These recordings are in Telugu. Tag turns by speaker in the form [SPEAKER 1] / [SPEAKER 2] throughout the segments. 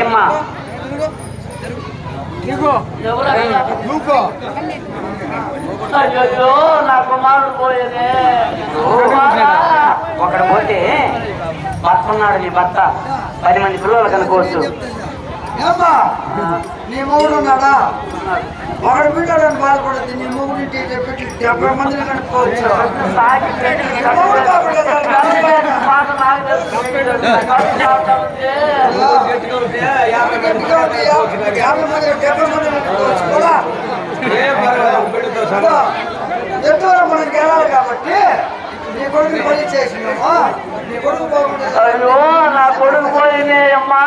[SPEAKER 1] ఏమ్మా అయ్యో నా కుమారుడు పోయేదే ఒకడు పోతే భర్త ఉన్నాడు నీ భర్త 10 మంది పిల్లలు కనుకోవచ్చు
[SPEAKER 2] నీ మొగుడు ఉన్నాడా ఒకడు బిడ్డని బాధపడద్దు నీ మొగుడు 70 మందిని కనుక్కోవచ్చు ఎంతవరకు మనకి వెళ్ళాలి కాబట్టి నీ కొడుకు పని చేసినామా నీ కొడుకు బాగుంటుంది.
[SPEAKER 1] అయ్యో నా కొడుకు పోయింది అమ్మా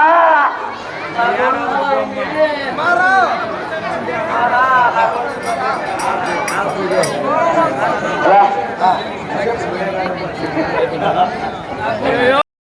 [SPEAKER 1] అయ్యో